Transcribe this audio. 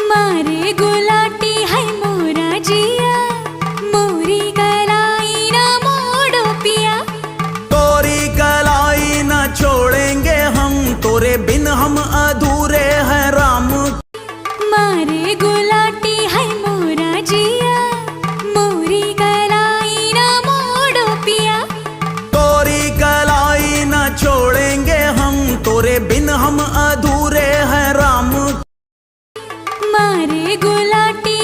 मारे गुलाटी है मोरा जिया, मोरी कलाई ना मोड़ो पिया। तोरी कलाई न छोड़ेंगे हम, तोरे बिन हम अधूरे हैं राम। मारे गुलाटी है मोरा जिया, मोरी कलाई ना मोड़ो पिया। तोरी कलाई न छोड़ेंगे हम, तोरे बिन हम अधूरे हैं राम। मारे गुलाटी